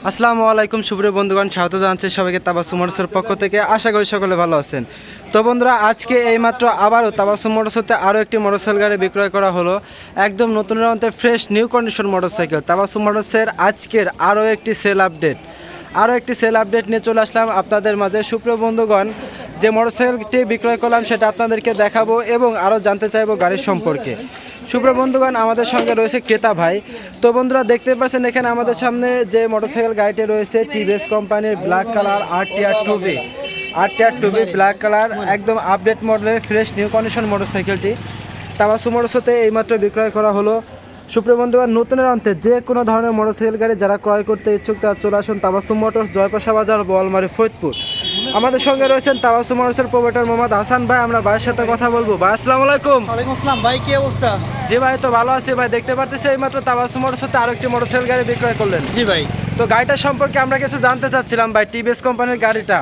আসসালামু আলাইকুম সুপ্রিয় বন্ধুগণ, স্বাগত জানাচ্ছি সবাইকে তাবাসসুম মোটরসের পক্ষ থেকে। আশা করি সকলে ভালো আছেন। তো বন্ধুরা, আজকে এইমাত্র আবারও তাবাসসুম মোটরসতে আরও একটি মোটরসাইকেল গাড়ি বিক্রয় করা হলো। একদম নতুন রকমের fresh new condition motorcycle. Tabassum মোটরসের আজকের আরও একটি সেল আপডেট নিয়ে চলে আসলাম আপনাদের মাঝে। সুপ্রিয় বন্ধুগণ, যে মোটরসাইকেলটি বিক্রয় করলাম সেটা আপনাদেরকে দেখাবো এবং আরও জানতে চাইবো গাড়ির সম্পর্কে। সুপ্রিয় বন্ধুগণ, আমাদের সঙ্গে রয়েছে ক্রেতা ভাই। তো বন্ধুরা, দেখতে পাচ্ছেন এখানে আমাদের সামনে যে মোটরসাইকেল গাড়িটি রয়েছে টিভিএস কোম্পানির black colour RTR two B black colour, একদম আপডেট মডেলের ফ্রেশ নিউ কন্ডিশন মোটরসাইকেলটি তাবাসসুম মোটরসতে এইমাত্র বিক্রয় করা হলো। সুপ্রিয় বন্ধুগণ, নতুনের অন্তে যে কোনো ধরনের মোটরসাইকেল গাড়ি যারা ক্রয় করতে ইচ্ছুক তারা চলে আসুন তাবাসসুম মোটরস, জয়পাশা বাজার, বোয়ালমারী, ফরিদপুর। আমাদের সঙ্গে রয়েছেন তাবাসসুম মোটরসের প্রোপাইটার মোহাম্মদ হাসান ভাই। আমরা ভাইয়ের সাথে কথা বলবো। ভাই আসসালামু আলাইকুম। ওয়ালাইকুম আসসালাম ভাই, কি অবস্থা? জি ভাই, তো ভালো আছি ভাই। দেখতে পারতেছি এইমাত্র তাবাসসুম মোটরসতে আরো একটি মোটরসাইকেল গাড়ি বিক্রয় করলেন। জি ভাই, তো গাড়িটা সম্পর্কে আমরা কিছু জানতে চাচ্ছিলাম ভাই। টিভিএস কোম্পানির গাড়িটা।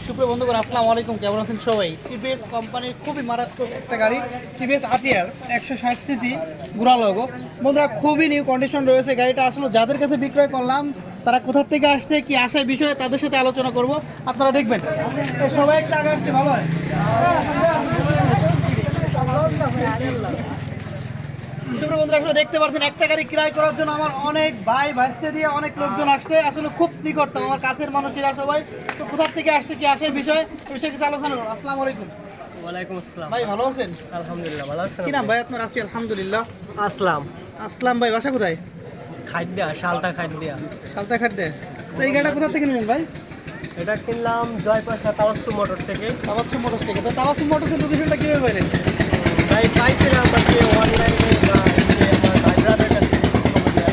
সুপ্রিয় বন্ধুগণ, আসসালামু আলাইকুম, কেমন আছেন সবাই? টিভিএস কোম্পানির খুবই মারাত্মক একটা গাড়ি, টিভিএস আরটিআর 160 সিসি গুড়া লগো। বন্ধুরা, খুবই নিউ কন্ডিশন রয়েছে গাড়িটা। আসলে যাদের কাছে বিক্রয় করলাম তারা কোথা থেকে আসছে, কি আসার বিষয়ে তাদের সাথে আলোচনা করব, আপনারা দেখবেন। তো সবাই একটা আগে আসছে, ভালো হয়। সুপ্রিয় বন্ধুরা, আসলে দেখতে পাচ্ছেন একটা গাড়ি ক্রয় করার জন্য আমার অনেক ভাই ভাইস্তে দিয়ে অনেক লোকজন আসছে। আসলে খুব নিকটতম আমার কাছের মানুষেরা সবাই। তো কোথা থেকে আসছে, কি আসার বিষয়ে কিছু আলোচনা করবো। আসসালামু আলাইকুম। ওয়ালাইকুম আসসালাম। ভাই ভালো আছেন? আলহামদুলিল্লাহ ভালো আছেন? কি নাম ভাই আপনার? আছি আলহামদুলিল্লাহ। আসলাম। আসলাম ভাই, বাসা কোথায়? খাদ্যা শালটা খাদ্যা। সালতা খাদ্যে। তো এই গাড়িটা কোথা থেকে নিলেন ভাই? এটা কিনলাম জয়পাশা তাবাসসুম মোটর থেকে। তাবাসসুম মোটরস থেকে। তো তাবাসসুম মোটরসের লোকেশনটা কিভাবে পাইলেন? তাই পাইছিলাম আর কি অনলাইনে বা এমনি আমার ভাই ব্রাদারের কাছে খবর দেয়া।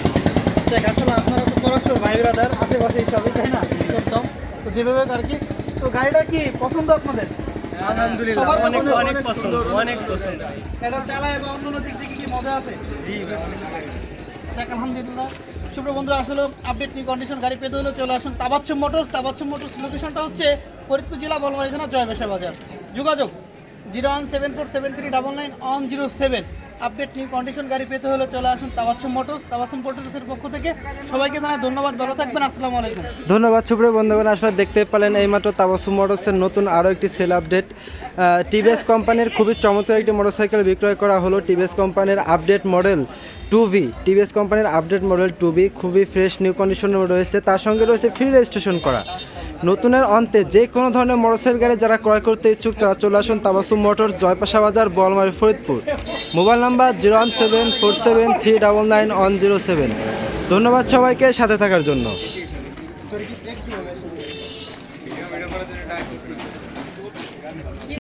দেখ, আসলে আপনারা তো পরস্পর ভাই ব্রাদার, আশেপাশে সবই, তাই না? একদম। তো যেভাবে হোক আর কি। তো গাড়িটা কি পছন্দ আপনাদের? আলহামদুলিল্লাহ সবার অনেক পছন্দ? অনেক পছন্দ, অনেক পছন্দ। এটা চালায় বা অন্য দিক থেকে কি মজা আছে? জি দেখ, আলহামদুলিল্লাহ। সুপ্রিয় বন্ধুরা, আসলে আপডেট নিউ কন্ডিশন গাড়ি পেতে হলে চলে আসুন তাবাসসুম মোটরস। তাবাসসুম মোটরস লোকেশনটা হচ্ছে ফরিদপুর জেলা, বোয়ালমারী থানা, জয়বাসা বাজার। যোগাযোগ 01747399107। আপডেট নিউ কন্ডিশন গাড়ি পেতে হলে চলে আসুন তাবাসসুম মোটরস। তাবাসসুম মোটরসের পক্ষ থেকে সবাইকে জানাই ধন্যবাদ। ভালো থাকবেন। আসসালামু আলাইকুম। ধন্যবাদ। সুপ্রিয় বন্ধুগণ, আসলে দেখতে পেলেন এইমাত্র তাবাসসুম মোটরসের নতুন আরও একটি সেল আপডেট। টিভিএস কোম্পানির খুবই চমৎকার একটি মোটরসাইকেল বিক্রয় করা হলো। টিভিএস কোম্পানির আপডেট মডেল টুবি খুবই ফ্রেশ নিউ কন্ডিশনে রয়েছে। তার সঙ্গে রয়েছে ফ্রি রেজিস্ট্রেশন করা। নতুনের অন্তে যে কোনো ধরনের মোটরসাইকেল গাড়ি যারা ক্রয় করতে ইচ্ছুক তারা চলে আসুন তাবাসসুম মোটরস, জয়পাশা বাজার, বোয়ালমারী, ফরিদপুর। Mobile number 01747399107। ধন্যবাদ সবাইকে সাথে থাকার জন্য।